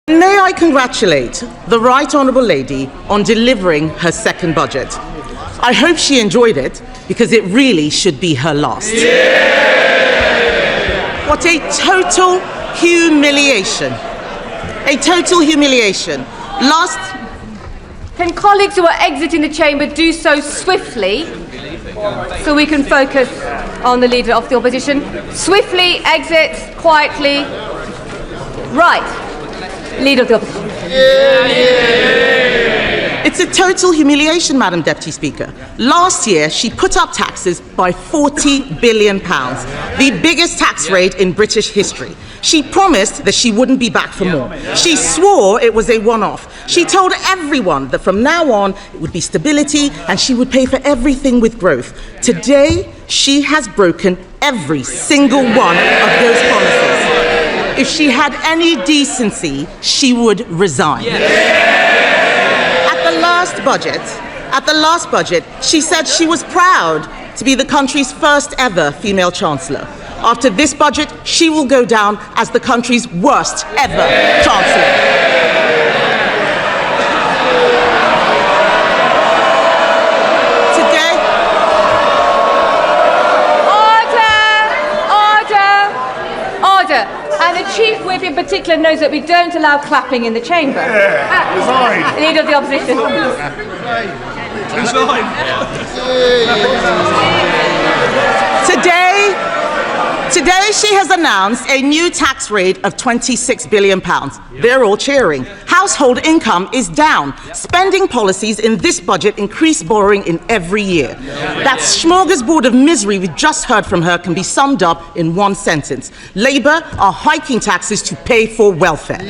May I congratulate the Right Honourable Lady on delivering her second budget. I hope she enjoyed it, because it really should be her last. Yeah! What a total humiliation. A total humiliation. Last... Can colleagues who are exiting the chamber do so swiftly, so we can focus on the Leader of the Opposition? Swiftly exit, quietly. Right. Leader of the Opposition. It's a total humiliation, Madam Deputy Speaker. Last year, she put up taxes by £40 billion, the biggest tax rate in British history. She promised that she wouldn't be back for more. She swore it was a one-off. She told everyone that from now on, it would be stability and she would pay for everything with growth. Today, she has broken every single one of those promises. If she had any decency, she would resign. At the last budget, she said she was proud to be the country's first ever female Chancellor. After this budget, she will go down as the country's worst ever Chancellor. And the Chief Whip in particular knows that we don't allow clapping in the chamber. Leader of the Opposition. Today she has announced a new tax rate of £26 billion. They're all cheering. Household income is down. Spending policies in this budget increase borrowing in every year. That smorgasbord of misery we just heard from her can be summed up in one sentence. Labour are hiking taxes to pay for welfare.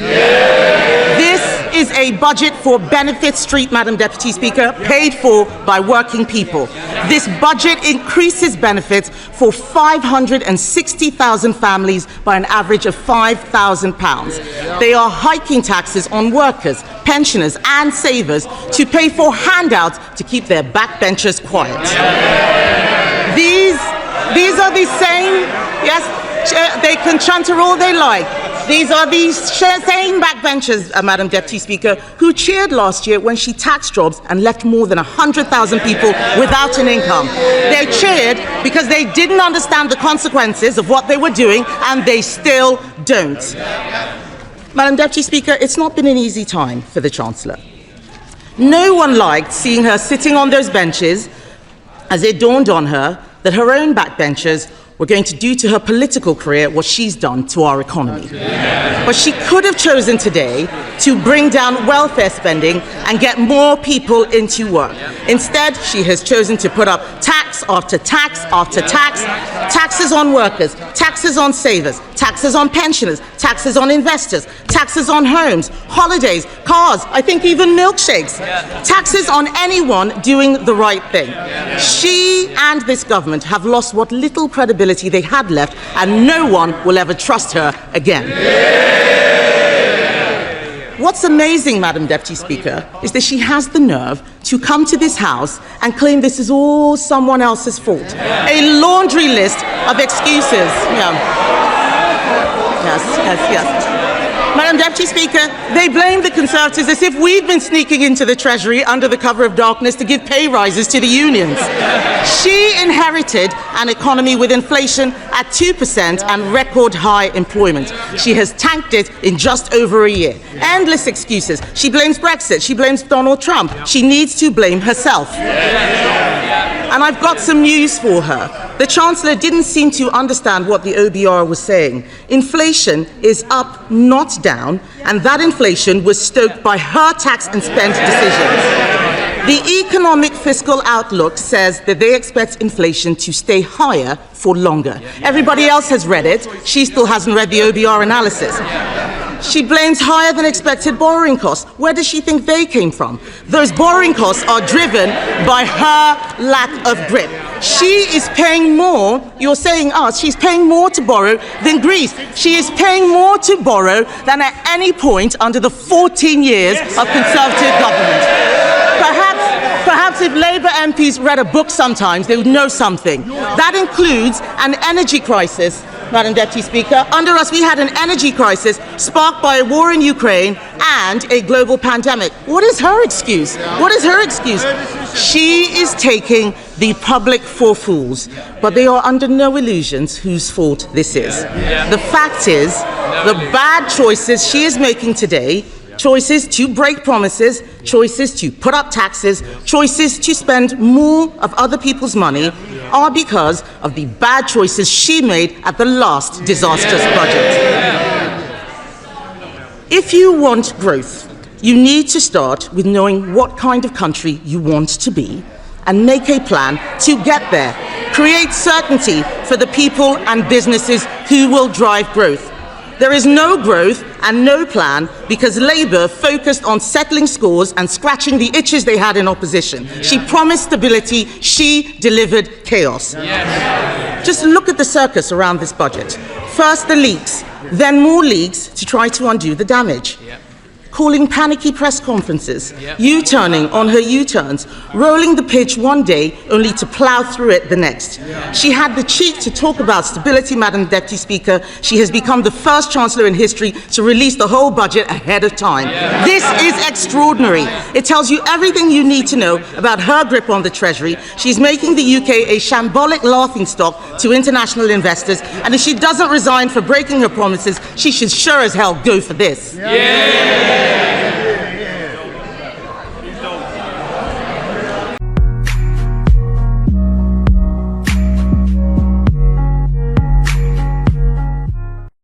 This is a budget for Benefit Street, Madam Deputy Speaker, paid for by working people. This budget increases benefits for 560,000 families by an average of £5,000. They are hiking taxes on workers, pensioners and savers to pay for handouts to keep their backbenchers quiet. These are the same, yes, they can chanter all they like. These are the same backbenchers, Madam Deputy Speaker, who cheered last year when she taxed jobs and left more than 100,000 people without an income. They cheered because they didn't understand the consequences of what they were doing, and they still don't. Madam Deputy Speaker, it's not been an easy time for the Chancellor. No one liked seeing her sitting on those benches as it dawned on her that her own backbenchers were going to do to her political career what she's done to our economy. But she could have chosen today to bring down welfare spending and get more people into work. Instead, she has chosen to put up tax after tax after tax, taxes on workers, taxes on savers, taxes on pensioners, taxes on investors, taxes on homes, holidays, cars, I think even milkshakes, taxes on anyone doing the right thing. She and this government have lost what little credibility they had left, and no one will ever trust her again. What's amazing, Madam Deputy Speaker, is that she has the nerve to come to this House and claim this is all someone else's fault. A laundry list of excuses. Yes. Madam Deputy Speaker, they blame the Conservatives as if we've been sneaking into the Treasury under the cover of darkness to give pay rises to the unions. She inherited an economy with inflation at 2% and record high employment. She has tanked it in just over a year. Endless excuses. She blames Brexit. She blames Donald Trump. She needs to blame herself. And I've got some news for her. The Chancellor didn't seem to understand what the OBR was saying. Inflation is up, not down, and that inflation was stoked by her tax and spend decisions. The economic fiscal outlook says that they expect inflation to stay higher for longer. Everybody else has read it. She still hasn't read the OBR analysis. She blames higher than expected borrowing costs. Where does she think they came from? Those borrowing costs are driven by her lack of grip. She is paying more, you're saying us, she's paying more to borrow than Greece. She is paying more to borrow than at any point under the 14 years of Conservative government. Perhaps if Labour MPs read a book sometimes, they would know something. That includes an energy crisis Madam Deputy Speaker. Under us, we had an energy crisis sparked by a war in Ukraine and a global pandemic. What is her excuse? What is her excuse? She is taking the public for fools, but they are under no illusions whose fault this is. The fact is, the bad choices she is making today, choices to break promises, choices to put up taxes, choices to spend more of other people's money, are because of the bad choices she made at the last disastrous budget. If you want growth, you need to start with knowing what kind of country you want to be and make a plan to get there. Create certainty for the people and businesses who will drive growth. There is no growth and no plan because Labour focused on settling scores and scratching the itches they had in opposition. She promised stability, she delivered chaos. Just look at the circus around this budget. First the leaks, then more leaks to try to undo the damage. Calling panicky press conferences, U-turning on her U-turns, rolling the pitch one day only to plough through it the next. She had the cheek to talk about stability, Madam Deputy Speaker. She has become the first Chancellor in history to release the whole budget ahead of time. This is extraordinary. It tells you everything you need to know about her grip on the Treasury. She's making the UK a shambolic laughingstock to international investors, and if she doesn't resign for breaking her promises, she should sure as hell go for this.